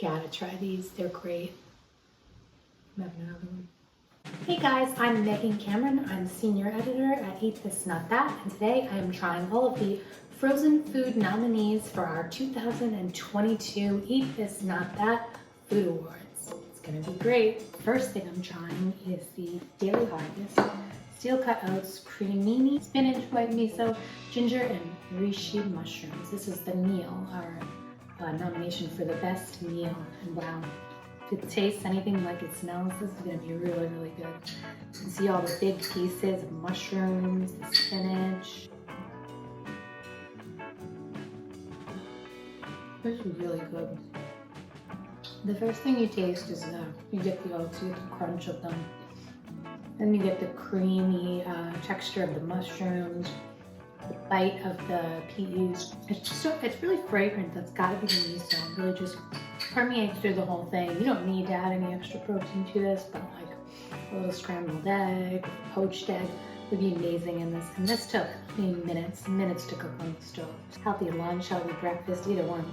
Gotta try these, they're great. I'm having another one. Hey guys, I'm Megan Cameron. I'm senior editor at Eat This Not That, and today I am trying all of the frozen food nominees for our 2022 Eat This Not That Food Awards. It's gonna be great. First thing I'm trying is the Daily Harvest steel cut oats, creamy spinach, white miso, ginger, and reishi mushrooms. This is the meal, our nomination for the best meal, and wow. If it tastes anything like it smells, this is going to be really, really good. You can see all the big pieces of mushrooms, the spinach. This is really good. The first thing you taste is you get the oats, you get the crunch of them. Then you get the creamy texture of the mushrooms, the bite of the peas. It's really fragrant. That's got to be the miso. It really just permeates through the whole thing. You don't need to add any extra protein to this, but like a little scrambled egg, poached egg would be amazing in this. And this took minutes to cook on the stove. Healthy lunch, healthy breakfast, either one.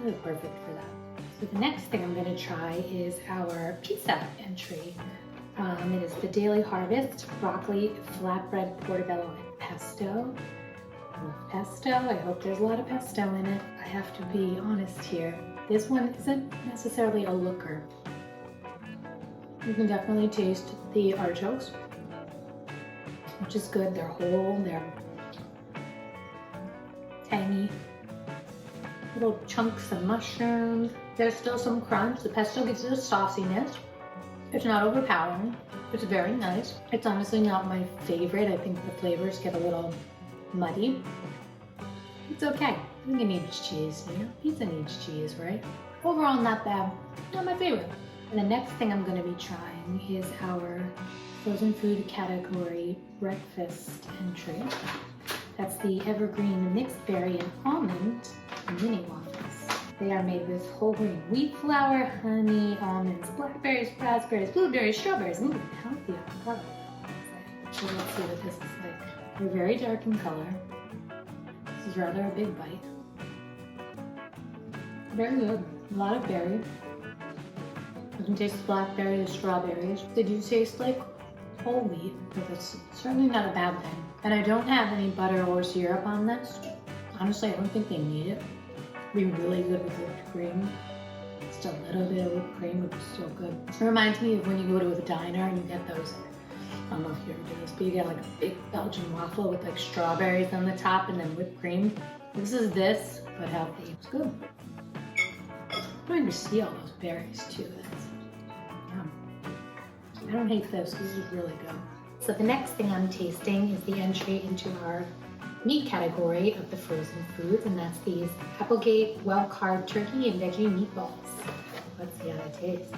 Really perfect for that. So the next thing I'm going to try is our pizza entry. It is the Daily Harvest broccoli flatbread portobello and pesto. I love pesto. I hope there's a lot of pesto in it. I have to be honest here. This one isn't necessarily a looker. You can definitely taste the artichokes, which is good. They're whole, they're tangy. Little chunks of mushrooms. There's still some crunch. The pesto gives it a sauciness. It's not overpowering. It's very nice. It's honestly not my favorite. I think the flavors get a little muddy. It's okay. I think it needs cheese, you know? Pizza needs cheese, right? Overall, not bad. Not my favorite. And the next thing I'm going to be trying is our frozen food category breakfast entry. That's the evergreen mixed berry and almond mini waffles. They are made with whole grain wheat flour, honey, almonds, blackberries, raspberries, blueberries, strawberries, and even healthy avocado. So let's see what this is like. They're very dark in color. This is rather a big bite. Very good. A lot of berry. You can taste the blackberries, the strawberries. They do taste like whole wheat, but it's certainly not a bad thing. And I don't have any butter or syrup on this. Honestly, I don't think they need it. It'd be really good with whipped cream. Just a little bit of whipped cream would be so good. It reminds me of when you go to a diner and you get those, I don't know if you ever do this, but you get like a big Belgian waffle with like strawberries on the top and then whipped cream. This is this, but healthy. It's good. I'm going to see all those berries too. That's yum. I don't hate this. This is really good. So the next thing I'm tasting is the entry into our meat category of the frozen foods, and that's these Applegate well-carved turkey and veggie meatballs. Let's see how they taste.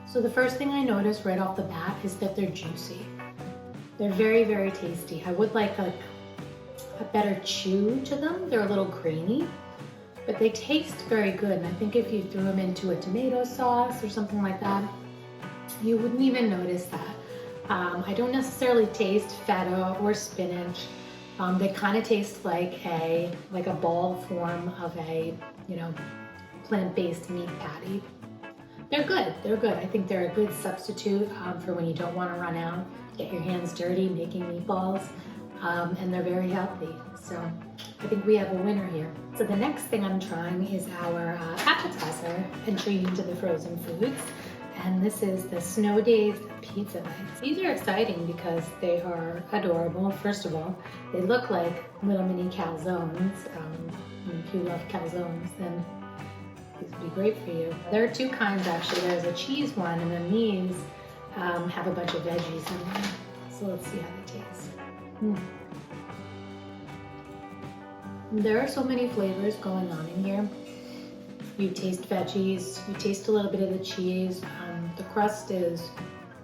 So the first thing I noticed right off the bat is that they're juicy. They're very, very tasty. I would like a better chew to them. They're a little grainy, but they taste very good. And I think if you threw them into a tomato sauce or something like that, you wouldn't even notice that. I don't necessarily taste feta or spinach. They kind of taste like a ball form of a, plant-based meat patty. They're good. They're good. I think they're a good substitute for when you don't want to run out, get your hands dirty making meatballs, and they're very healthy. So I think we have a winner here. So the next thing I'm trying is our appetizer entry into the frozen foods. And this is the Snow Days Pizza Bites. These are exciting because they are adorable. First of all, they look like little mini calzones. If you love calzones, then these would be great for you. There are two kinds actually. There's a cheese one, and then these have a bunch of veggies in them. So let's see how they taste. There are so many flavors going on in here. You taste veggies, you taste a little bit of the cheese. The crust is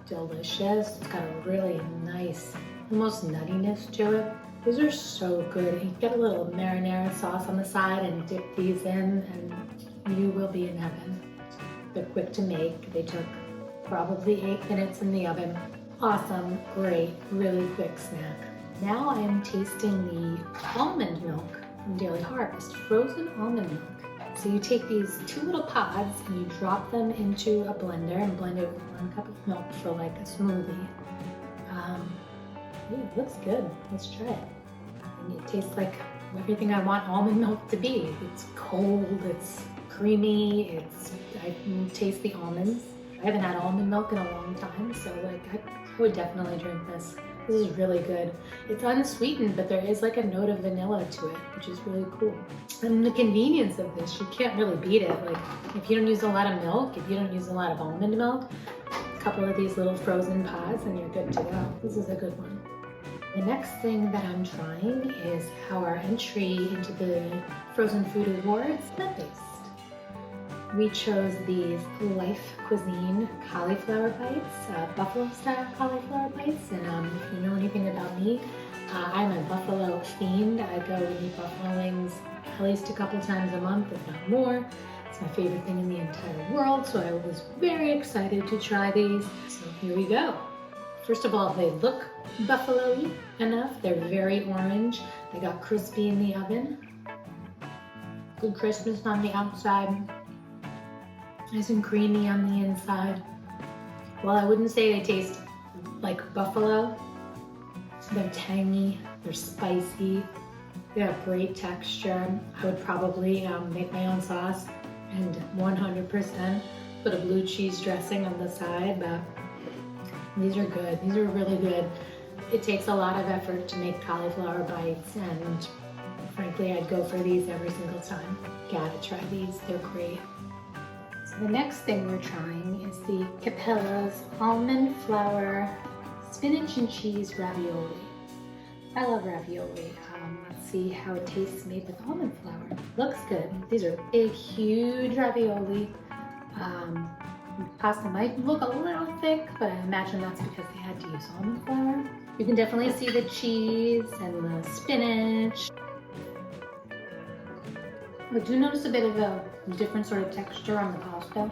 delicious. It's got a really nice, almost nuttiness to it. These are so good. You get a little marinara sauce on the side and dip these in and you will be in heaven. They're quick to make. They took probably 8 minutes in the oven. Awesome, great, really quick snack. Now I am tasting the almond milk from Daily Harvest, frozen almond milk. So you take these 2 little pods and you drop them into a blender and blend it with 1 cup of milk for like a smoothie. Ooh, it looks good. Let's try it. And it tastes like everything I want almond milk to be. It's cold, it's creamy, I can taste the almonds. I haven't had almond milk in a long time, so like I would definitely drink this. This is really good. It's unsweetened, but there is like a note of vanilla to it, which is really cool. And the convenience of this, you can't really beat it. Like if you don't use a lot of milk, if you don't use a lot of almond milk, a couple of these little frozen pods and you're good to go. This is a good one. The next thing that I'm trying is our entry into the Frozen Food Awards, PlantBased. We chose these Life Cuisine cauliflower bites, buffalo-style cauliflower bites. And if you know anything about me, I'm a buffalo fiend. I go and eat buffalo wings at least a couple times a month, if not more. It's my favorite thing in the entire world, so I was very excited to try these. So here we go. First of all, they look buffalo-y enough. They're very orange. They got crispy in the oven. Good crispness on the outside. Nice and creamy on the inside. Well, I wouldn't say they taste like buffalo. They're tangy, they're spicy, they have great texture. I would probably make my own sauce and 100% put a blue cheese dressing on the side, but these are good. These are really good. It takes a lot of effort to make cauliflower bites, and frankly, I'd go for these every single time. Gotta try these, they're great. The next thing we're trying is the Capella's almond flour spinach and cheese ravioli. I love ravioli. Let's see how it tastes made with almond flour. Looks good. These are big, huge ravioli. Pasta might look a little thick, but I imagine that's because they had to use almond flour. You can definitely see the cheese and the spinach. I do notice a bit of a different sort of texture on the pasta.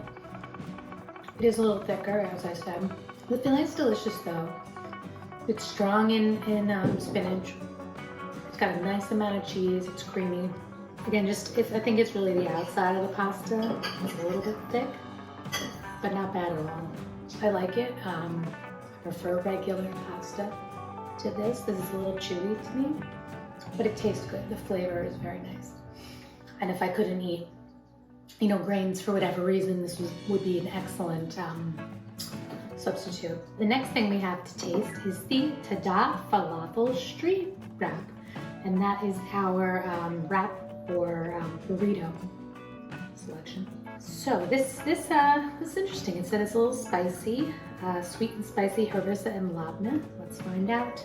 It is a little thicker, as I said. The filling's delicious though. It's strong in spinach. It's got a nice amount of cheese. It's creamy. Again, I think it's really the outside of the pasta. It's a little bit thick, but not bad at all. I like it. I prefer regular pasta to this. This is a little chewy to me, but it tastes good. The flavor is very nice. And if I couldn't eat, grains for whatever reason, this would be an excellent substitute. The next thing we have to taste is the Tada Falafel Street Wrap, and that is our wrap or burrito selection. So this is interesting. It said it's a little spicy, sweet and spicy harissa and labna. Let's find out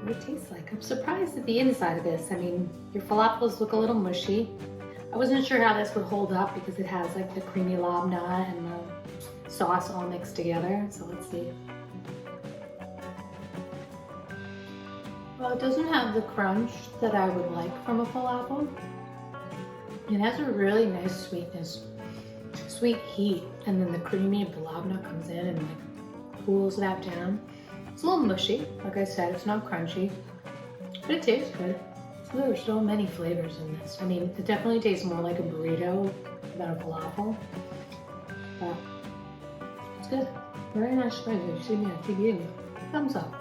what it tastes like. I'm surprised at the inside of this. I mean, your falafels look a little mushy. I wasn't sure how this would hold up because it has like the creamy labna and the sauce all mixed together. So let's see. Well, it doesn't have the crunch that I would like from a falafel. It has a really nice sweetness, sweet heat, and then the creamy labna comes in and like cools that down. It's a little mushy, like I said, it's not crunchy, but it tastes good. So there are so many flavors in this. I mean, it definitely tastes more like a burrito than a falafel, but it's good. Very nice spicy. You see me, I keep eating it. Thumbs up.